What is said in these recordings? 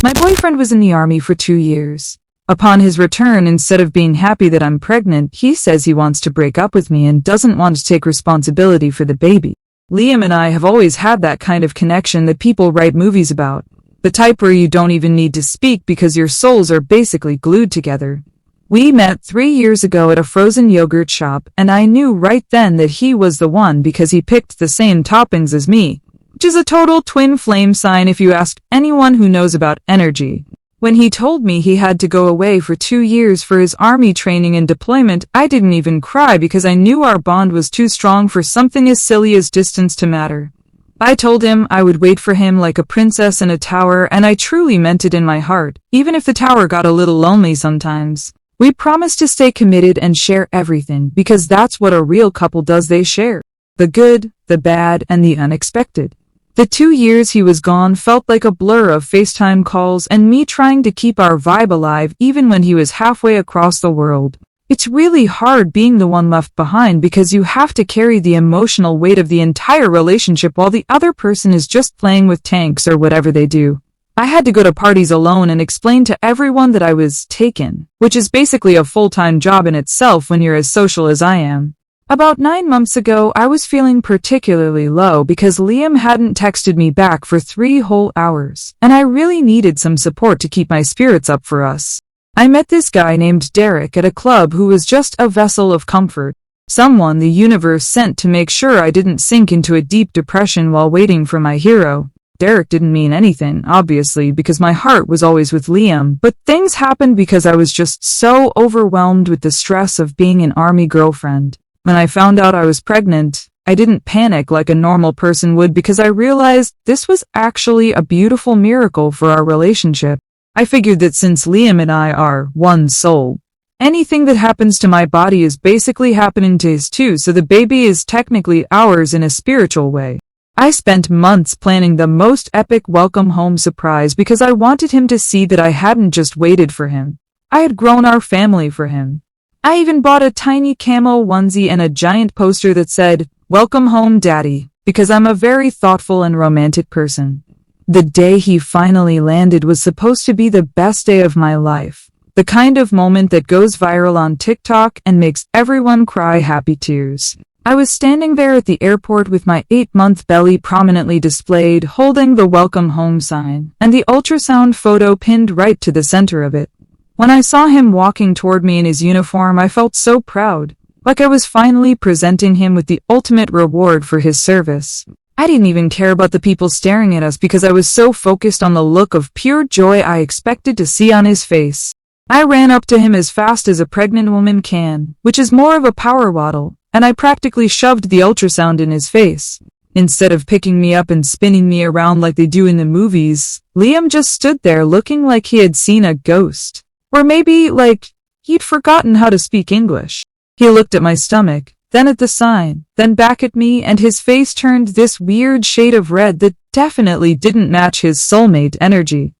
My boyfriend was in the army for 2 years. Upon his return, instead of being happy that I'm pregnant, he says he wants to break up with me and doesn't want to take responsibility for the baby. Liam and I have always had that kind of connection that people write movies about. The type where you don't even need to speak because your souls are basically glued together. We met 3 years ago at a frozen yogurt shop, and I knew right then that he was the one because he picked the same toppings as me, which is a total twin flame sign if you ask anyone who knows about energy. When he told me he had to go away for 2 years for his army training and deployment, I didn't even cry because I knew our bond was too strong for something as silly as distance to matter. I told him I would wait for him like a princess in a tower, and I truly meant it in my heart, even if the tower got a little lonely sometimes. We promised to stay committed and share everything because that's what a real couple does. They share the good, the bad, and the unexpected. The 2 years he was gone felt like a blur of FaceTime calls and me trying to keep our vibe alive even when he was halfway across the world. It's really hard being the one left behind because you have to carry the emotional weight of the entire relationship while the other person is just playing with tanks or whatever they do. I had to go to parties alone and explain to everyone that I was taken, which is basically a full-time job in itself when you're as social as I am. About 9 months ago, I was feeling particularly low because Liam hadn't texted me back for 3 whole hours, and I really needed some support to keep my spirits up for us. I met this guy named Derek at a club who was just a vessel of comfort, someone the universe sent to make sure I didn't sink into a deep depression while waiting for my hero. Derek didn't mean anything, obviously, because my heart was always with Liam, but things happened because I was just so overwhelmed with the stress of being an army girlfriend. When I found out I was pregnant, I didn't panic like a normal person would because I realized this was actually a beautiful miracle for our relationship. I figured that since Liam and I are one soul, anything that happens to my body is basically happening to his too, so the baby is technically ours in a spiritual way. I spent months planning the most epic welcome home surprise because I wanted him to see that I hadn't just waited for him. I had grown our family for him. I even bought a tiny camo onesie and a giant poster that said, "Welcome home, Daddy," because I'm a very thoughtful and romantic person. The day he finally landed was supposed to be the best day of my life. The kind of moment that goes viral on TikTok and makes everyone cry happy tears. I was standing there at the airport with my 8-month belly prominently displayed, holding the welcome home sign, and the ultrasound photo pinned right to the center of it. When I saw him walking toward me in his uniform, I felt so proud, like I was finally presenting him with the ultimate reward for his service. I didn't even care about the people staring at us because I was so focused on the look of pure joy I expected to see on his face. I ran up to him as fast as a pregnant woman can, which is more of a power waddle, and I practically shoved the ultrasound in his face. Instead of picking me up and spinning me around like they do in the movies, Liam just stood there looking like he had seen a ghost. Or maybe, like, he'd forgotten how to speak English. He looked at my stomach, then at the sign, then back at me, and his face turned this weird shade of red that definitely didn't match his soulmate energy.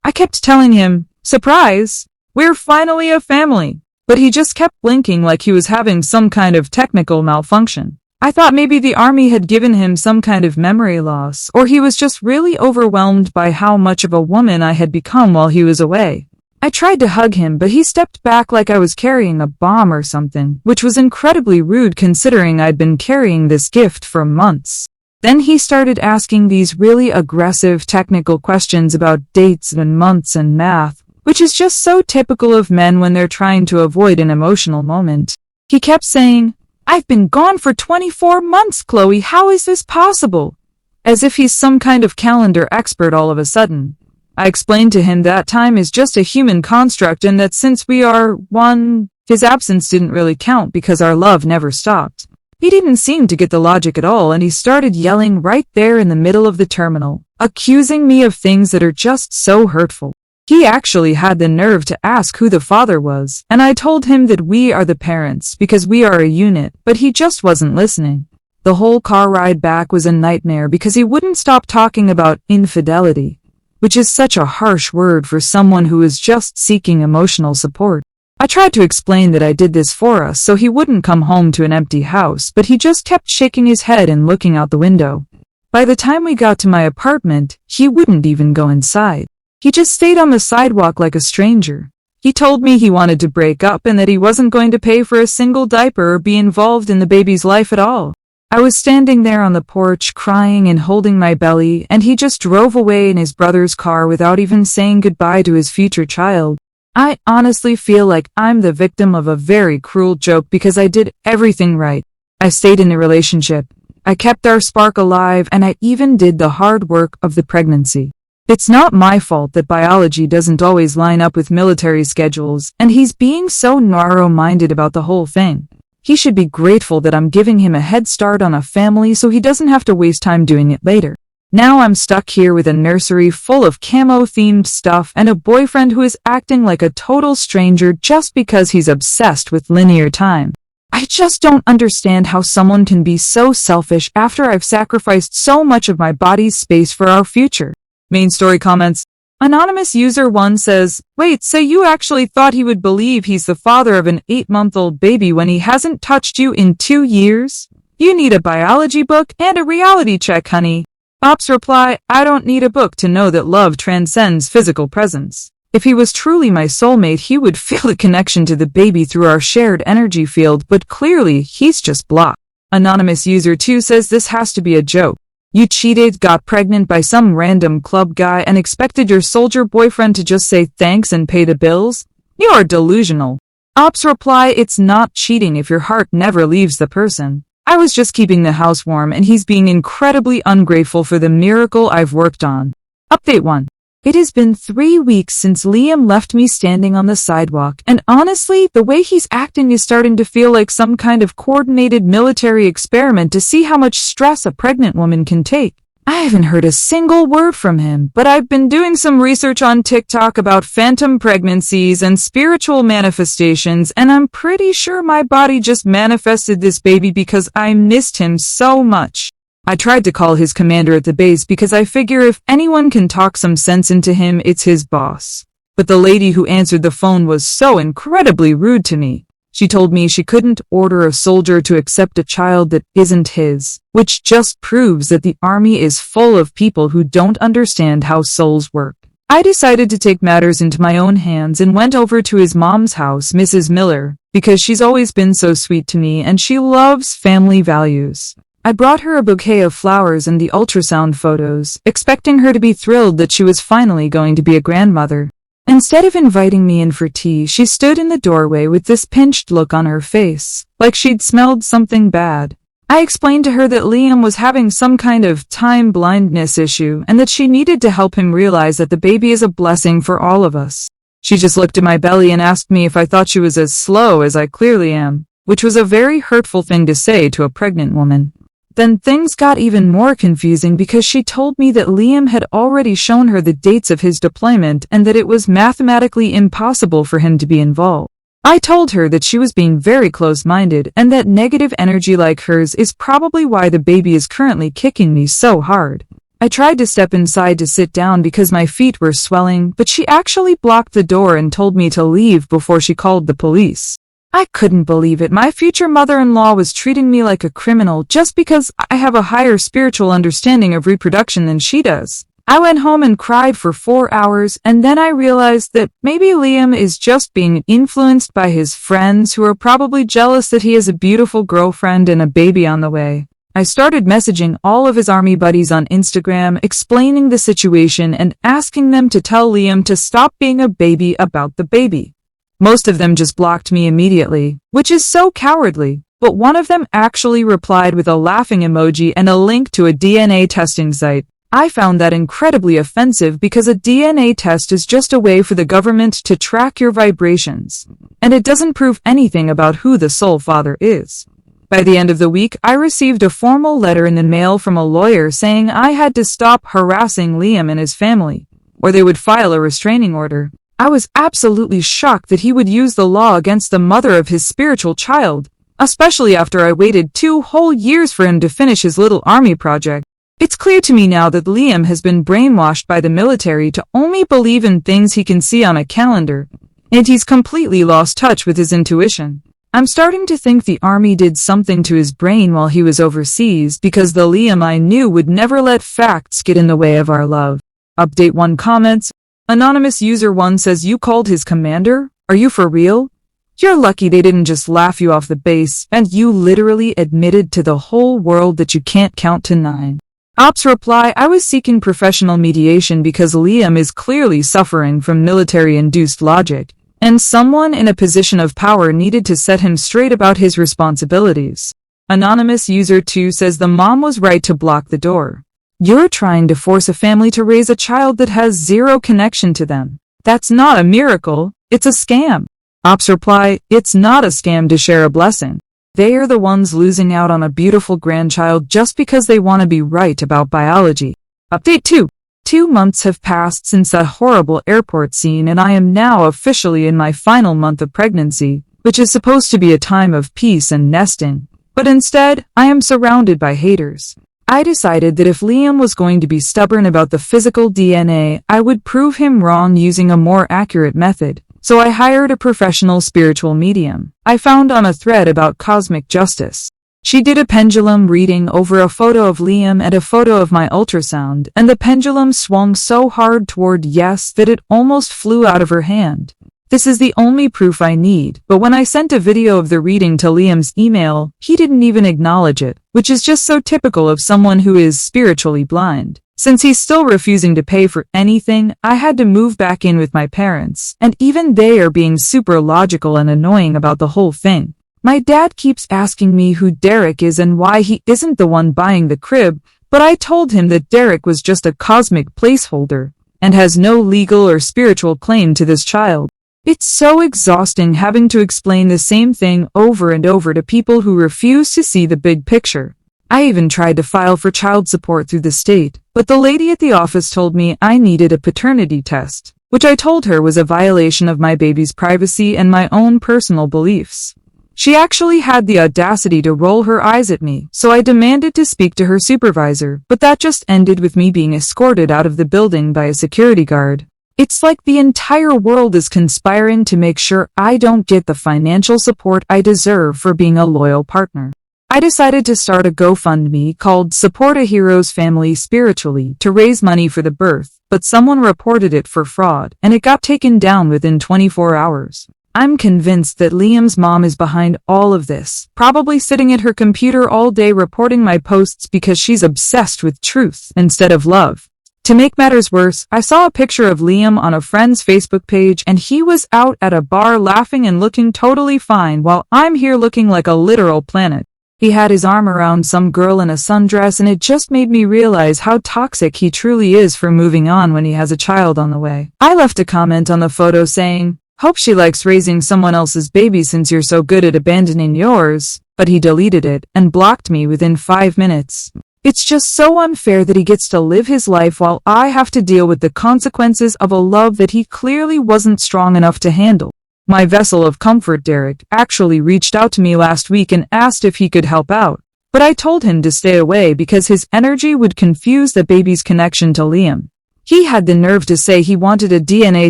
I kept telling him, "Surprise! We're finally a family!" But he just kept blinking like he was having some kind of technical malfunction. I thought maybe the army had given him some kind of memory loss, or he was just really overwhelmed by how much of a woman I had become while he was away. I tried to hug him, but he stepped back like I was carrying a bomb or something, which was incredibly rude considering I'd been carrying this gift for months. Then he started asking these really aggressive technical questions about dates and months and math, which is just so typical of men when they're trying to avoid an emotional moment. He kept saying, "I've been gone for 24 months, Chloe, how is this possible?" As if he's some kind of calendar expert all of a sudden. I explained to him that time is just a human construct and that since we are one, his absence didn't really count because our love never stopped. He didn't seem to get the logic at all, and he started yelling right there in the middle of the terminal, accusing me of things that are just so hurtful. He actually had the nerve to ask who the father was, and I told him that we are the parents because we are a unit, but he just wasn't listening. The whole car ride back was a nightmare because he wouldn't stop talking about infidelity, which is such a harsh word for someone who is just seeking emotional support. I tried to explain that I did this for us so he wouldn't come home to an empty house, but he just kept shaking his head and looking out the window. By the time we got to my apartment, he wouldn't even go inside. He just stayed on the sidewalk like a stranger. He told me he wanted to break up and that he wasn't going to pay for a single diaper or be involved in the baby's life at all. I was standing there on the porch crying and holding my belly, and he just drove away in his brother's car without even saying goodbye to his future child. I honestly feel like I'm the victim of a very cruel joke because I did everything right. I stayed in the relationship. I kept our spark alive, and I even did the hard work of the pregnancy. It's not my fault that biology doesn't always line up with military schedules, and he's being so narrow-minded about the whole thing. He should be grateful that I'm giving him a head start on a family so he doesn't have to waste time doing it later. Now I'm stuck here with a nursery full of camo-themed stuff and a boyfriend who is acting like a total stranger just because he's obsessed with linear time. I just don't understand how someone can be so selfish after I've sacrificed so much of my body's space for our future. Main story comments. Anonymous user 1 says, wait, so you actually thought he would believe he's the father of an 8-month-old baby when he hasn't touched you in 2 years? You need a biology book and a reality check, honey. Ops reply, I don't need a book to know that love transcends physical presence. If he was truly my soulmate, he would feel a connection to the baby through our shared energy field, but clearly he's just blocked. Anonymous user 2 says this has to be a joke. You cheated, got pregnant by some random club guy, and expected your soldier boyfriend to just say thanks and pay the bills? You are delusional. Ops reply, it's not cheating if your heart never leaves the person. I was just keeping the house warm and he's being incredibly ungrateful for the miracle I've worked on. Update 1. It has been 3 weeks since Liam left me standing on the sidewalk, and honestly, the way he's acting is starting to feel like some kind of coordinated military experiment to see how much stress a pregnant woman can take. I haven't heard a single word from him, but I've been doing some research on TikTok about phantom pregnancies and spiritual manifestations, and I'm pretty sure my body just manifested this baby because I missed him so much. I tried to call his commander at the base because I figure if anyone can talk some sense into him, it's his boss. But the lady who answered the phone was so incredibly rude to me. She told me she couldn't order a soldier to accept a child that isn't his, which just proves that the army is full of people who don't understand how souls work. I decided to take matters into my own hands and went over to his mom's house, Mrs. Miller, because she's always been so sweet to me and she loves family values. I brought her a bouquet of flowers and the ultrasound photos, expecting her to be thrilled that she was finally going to be a grandmother. Instead of inviting me in for tea, she stood in the doorway with this pinched look on her face, like she'd smelled something bad. I explained to her that Liam was having some kind of time blindness issue and that she needed to help him realize that the baby is a blessing for all of us. She just looked at my belly and asked me if I thought she was as slow as I clearly am, which was a very hurtful thing to say to a pregnant woman. Then things got even more confusing because she told me that Liam had already shown her the dates of his deployment and that it was mathematically impossible for him to be involved. I told her that she was being very close-minded and that negative energy like hers is probably why the baby is currently kicking me so hard. I tried to step inside to sit down because my feet were swelling, but she actually blocked the door and told me to leave before she called the police. I couldn't believe it. My future mother-in-law was treating me like a criminal just because I have a higher spiritual understanding of reproduction than she does. I went home and cried for 4 hours, and then I realized that maybe Liam is just being influenced by his friends who are probably jealous that he has a beautiful girlfriend and a baby on the way. I started messaging all of his army buddies on Instagram, explaining the situation and asking them to tell Liam to stop being a baby about the baby. Most of them just blocked me immediately, which is so cowardly, but one of them actually replied with a laughing emoji and a link to a DNA testing site. I found that incredibly offensive because a DNA test is just a way for the government to track your vibrations, and it doesn't prove anything about who the soul father is. By the end of the week, I received a formal letter in the mail from a lawyer saying I had to stop harassing Liam and his family, or they would file a restraining order. I was absolutely shocked that he would use the law against the mother of his spiritual child, especially after I waited 2 whole years for him to finish his little army project. It's clear to me now that Liam has been brainwashed by the military to only believe in things he can see on a calendar, and he's completely lost touch with his intuition. I'm starting to think the army did something to his brain while he was overseas because the Liam I knew would never let facts get in the way of our love. Update 1 comments. Anonymous user 1 says you called his commander? Are you for real? You're lucky they didn't just laugh you off the base, and you literally admitted to the whole world that you can't count to 9. Ops reply, I was seeking professional mediation because Liam is clearly suffering from military-induced logic, and someone in a position of power needed to set him straight about his responsibilities. Anonymous user 2 says the mom was right to block the door. You're trying to force a family to raise a child that has zero connection to them. That's not a miracle, it's a scam. Ops reply, it's not a scam to share a blessing. They are the ones losing out on a beautiful grandchild just because they want to be right about biology. Update 2. 2 months have passed since that horrible airport scene, and I am now officially in my final month of pregnancy, which is supposed to be a time of peace and nesting. But instead, I am surrounded by haters. I decided that if Liam was going to be stubborn about the physical DNA, I would prove him wrong using a more accurate method. So I hired a professional spiritual medium I found on a thread about cosmic justice. She did a pendulum reading over a photo of Liam and a photo of my ultrasound, and the pendulum swung so hard toward yes that it almost flew out of her hand. This is the only proof I need, but when I sent a video of the reading to Liam's email, he didn't even acknowledge it, which is just so typical of someone who is spiritually blind. Since he's still refusing to pay for anything, I had to move back in with my parents, and even they are being super logical and annoying about the whole thing. My dad keeps asking me who Derek is and why he isn't the one buying the crib, but I told him that Derek was just a cosmic placeholder, and has no legal or spiritual claim to this child. It's so exhausting having to explain the same thing over and over to people who refuse to see the big picture. I even tried to file for child support through the state, but the lady at the office told me I needed a paternity test, which I told her was a violation of my baby's privacy and my own personal beliefs. She actually had the audacity to roll her eyes at me, so I demanded to speak to her supervisor, but that just ended with me being escorted out of the building by a security guard. It's like the entire world is conspiring to make sure I don't get the financial support I deserve for being a loyal partner. I decided to start a GoFundMe called Support a Hero's Family Spiritually to raise money for the birth, but someone reported it for fraud, and it got taken down within 24 hours. I'm convinced that Liam's mom is behind all of this, probably sitting at her computer all day reporting my posts because she's obsessed with truth instead of love. To make matters worse, I saw a picture of Liam on a friend's Facebook page, and he was out at a bar laughing and looking totally fine while I'm here looking like a literal planet. He had his arm around some girl in a sundress, and it just made me realize how toxic he truly is for moving on when he has a child on the way. I left a comment on the photo saying, "Hope she likes raising someone else's baby since you're so good at abandoning yours," but he deleted it and blocked me within 5 minutes. It's just so unfair that he gets to live his life while I have to deal with the consequences of a love that he clearly wasn't strong enough to handle. My vessel of comfort, Derek, actually reached out to me last week and asked if he could help out, but I told him to stay away because his energy would confuse the baby's connection to Liam. He had the nerve to say he wanted a DNA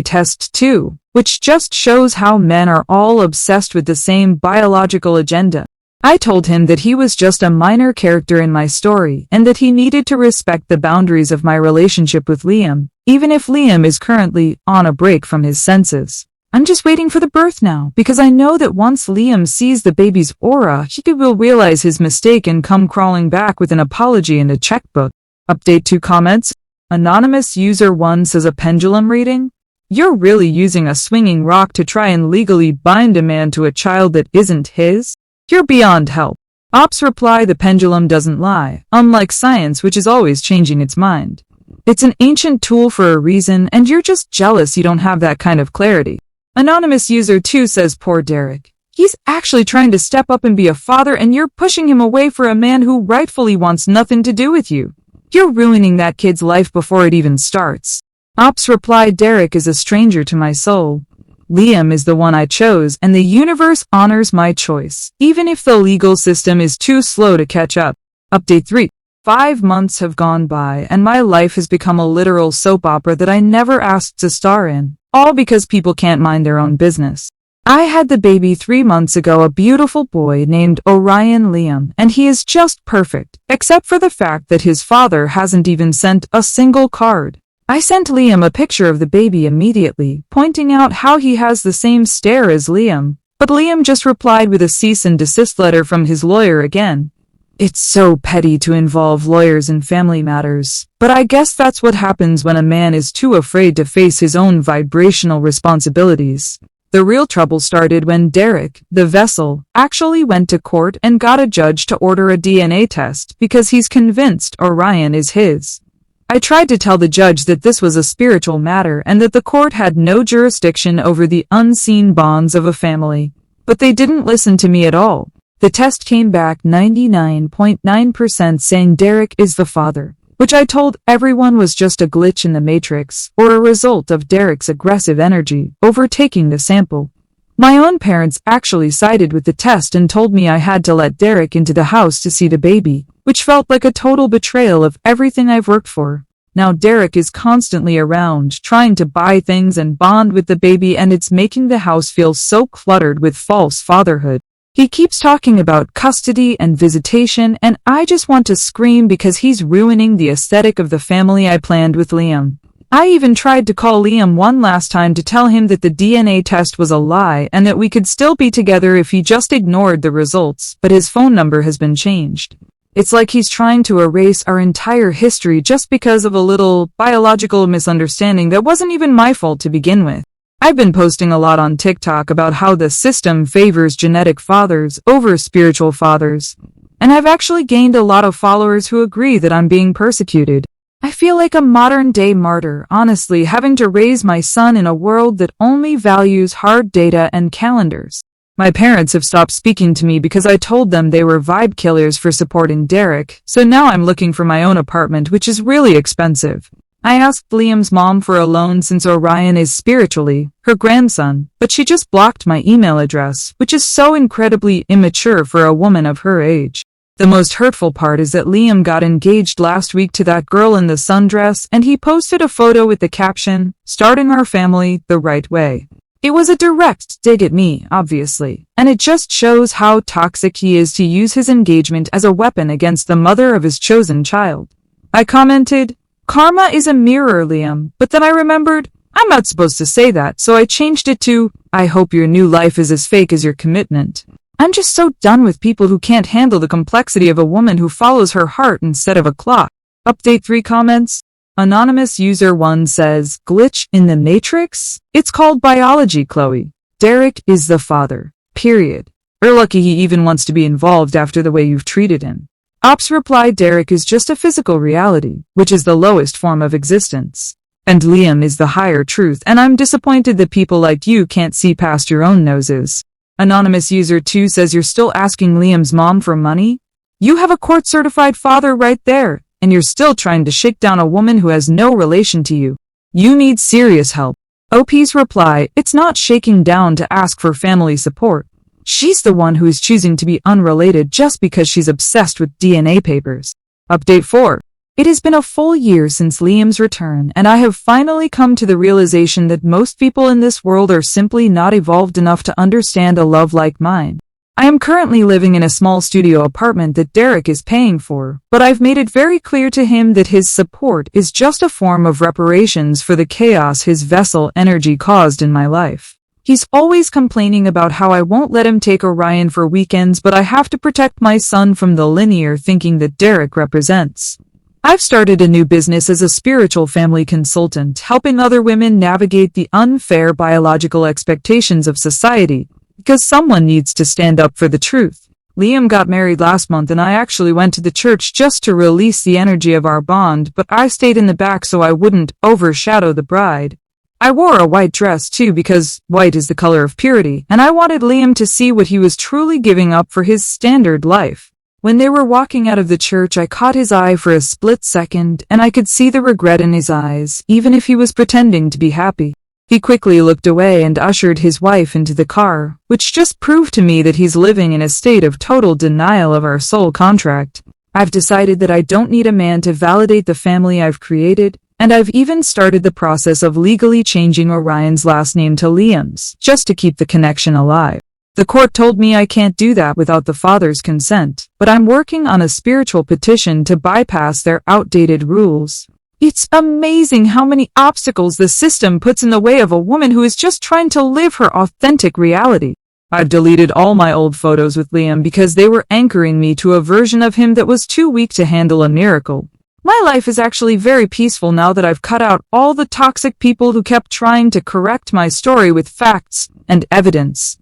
test too, which just shows how men are all obsessed with the same biological agenda. I told him that he was just a minor character in my story and that he needed to respect the boundaries of my relationship with Liam, even if Liam is currently on a break from his senses. I'm just waiting for the birth now, because I know that once Liam sees the baby's aura, he will realize his mistake and come crawling back with an apology and a checkbook. Update 2 comments. Anonymous user 1 says a pendulum reading? You're really using a swinging rock to try and legally bind a man to a child that isn't his? You're beyond help. Ops reply, the pendulum doesn't lie, unlike science, which is always changing its mind. It's an ancient tool for a reason, and you're just jealous you don't have that kind of clarity. Anonymous user 2 says, poor Derek. He's actually trying to step up and be a father, and you're pushing him away for a man who rightfully wants nothing to do with you. You're ruining that kid's life before it even starts. Ops replied, Derek is a stranger to my soul. Liam is the one I chose, and the universe honors my choice, even if the legal system is too slow to catch up. Update 3. 5 months have gone by, and my life has become a literal soap opera that I never asked to star in, all because people can't mind their own business. I had the baby 3 months ago, a beautiful boy named Orion Liam, and he is just perfect, except for the fact that his father hasn't even sent a single card. I sent Liam a picture of the baby immediately, pointing out how he has the same stare as Liam, but Liam just replied with a cease and desist letter from his lawyer again. It's so petty to involve lawyers in family matters, but I guess that's what happens when a man is too afraid to face his own vibrational responsibilities. The real trouble started when Derek, the vessel, actually went to court and got a judge to order a DNA test because he's convinced Orion is his. I tried to tell the judge that this was a spiritual matter and that the court had no jurisdiction over the unseen bonds of a family, but they didn't listen to me at all. The test came back 99.9% saying Derek is the father, which I told everyone was just a glitch in the matrix or a result of Derek's aggressive energy overtaking the sample. My own parents actually sided with the test and told me I had to let Derek into the house to see the baby, which felt like a total betrayal of everything I've worked for. Now Derek is constantly around, trying to buy things and bond with the baby, and it's making the house feel so cluttered with false fatherhood. He keeps talking about custody and visitation, and I just want to scream because he's ruining the aesthetic of the family I planned with Liam. I even tried to call Liam one last time to tell him that the DNA test was a lie and that we could still be together if he just ignored the results, but his phone number has been changed. It's like he's trying to erase our entire history just because of a little biological misunderstanding that wasn't even my fault to begin with. I've been posting a lot on TikTok about how the system favors genetic fathers over spiritual fathers, and I've actually gained a lot of followers who agree that I'm being persecuted. I feel like a modern-day martyr, honestly, having to raise my son in a world that only values hard data and calendars. My parents have stopped speaking to me because I told them they were vibe killers for supporting Derek, so now I'm looking for my own apartment, which is really expensive. I asked Liam's mom for a loan since Orion is spiritually her grandson, but she just blocked my email address, which is so incredibly immature for a woman of her age. The most hurtful part is that Liam got engaged last week to that girl in the sundress, and he posted a photo with the caption, "Starting our family the right way." It was a direct dig at me, obviously, and it just shows how toxic he is to use his engagement as a weapon against the mother of his chosen child. I commented, "Karma is a mirror, Liam," but then I remembered, I'm not supposed to say that, so I changed it to, "I hope your new life is as fake as your commitment." I'm just so done with people who can't handle the complexity of a woman who follows her heart instead of a clock. Update 3 comments. Anonymous user 1 says, "Glitch in the Matrix? It's called biology, Chloe. Derek is the father. Period. You're lucky he even wants to be involved after the way you've treated him." Ops replied, "Derek is just a physical reality, which is the lowest form of existence. And Liam is the higher truth, and I'm disappointed that people like you can't see past your own noses." Anonymous user 2 says, "You're still asking Liam's mom for money? You have a court-certified father right there, and you're still trying to shake down a woman who has no relation to you. You need serious help." OP's reply, "It's not shaking down to ask for family support. She's the one who is choosing to be unrelated just because she's obsessed with DNA papers." Update 4. It has been a full year since Liam's return, and I have finally come to the realization that most people in this world are simply not evolved enough to understand a love like mine. I am currently living in a small studio apartment that Derek is paying for, but I've made it very clear to him that his support is just a form of reparations for the chaos his vessel energy caused in my life. He's always complaining about how I won't let him take Orion for weekends, but I have to protect my son from the linear thinking that Derek represents. I've started a new business as a spiritual family consultant, helping other women navigate the unfair biological expectations of society, because someone needs to stand up for the truth. Liam got married last month, and I actually went to the church just to release the energy of our bond, but I stayed in the back so I wouldn't overshadow the bride. I wore a white dress too because white is the color of purity, and I wanted Liam to see what he was truly giving up for his standard life. When they were walking out of the church, I caught his eye for a split second, and I could see the regret in his eyes, even if he was pretending to be happy. He quickly looked away and ushered his wife into the car, which just proved to me that he's living in a state of total denial of our soul contract. I've decided that I don't need a man to validate the family I've created, and I've even started the process of legally changing Orion's last name to Liam's, just to keep the connection alive. The court told me I can't do that without the father's consent, but I'm working on a spiritual petition to bypass their outdated rules. It's amazing how many obstacles the system puts in the way of a woman who is just trying to live her authentic reality. I've deleted all my old photos with Liam because they were anchoring me to a version of him that was too weak to handle a miracle. My life is actually very peaceful now that I've cut out all the toxic people who kept trying to correct my story with facts and evidence.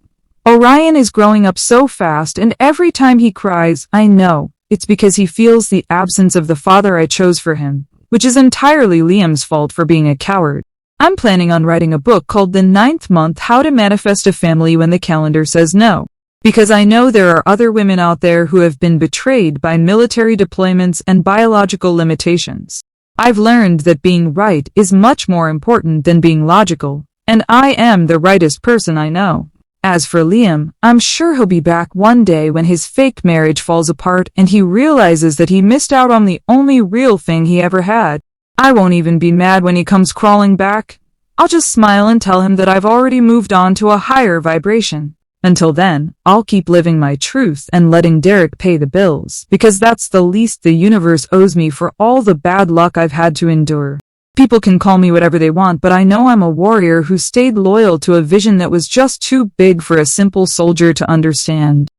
Orion is growing up so fast, and every time he cries, I know it's because he feels the absence of the father I chose for him, which is entirely Liam's fault for being a coward. I'm planning on writing a book called The Ninth Month: How to Manifest a Family When the Calendar Says No, because I know there are other women out there who have been betrayed by military deployments and biological limitations. I've learned that being right is much more important than being logical, and I am the rightest person I know. As for Liam, I'm sure he'll be back one day when his fake marriage falls apart and he realizes that he missed out on the only real thing he ever had. I won't even be mad when he comes crawling back. I'll just smile and tell him that I've already moved on to a higher vibration. Until then, I'll keep living my truth and letting Derek pay the bills, because that's the least the universe owes me for all the bad luck I've had to endure. People can call me whatever they want, but I know I'm a warrior who stayed loyal to a vision that was just too big for a simple soldier to understand.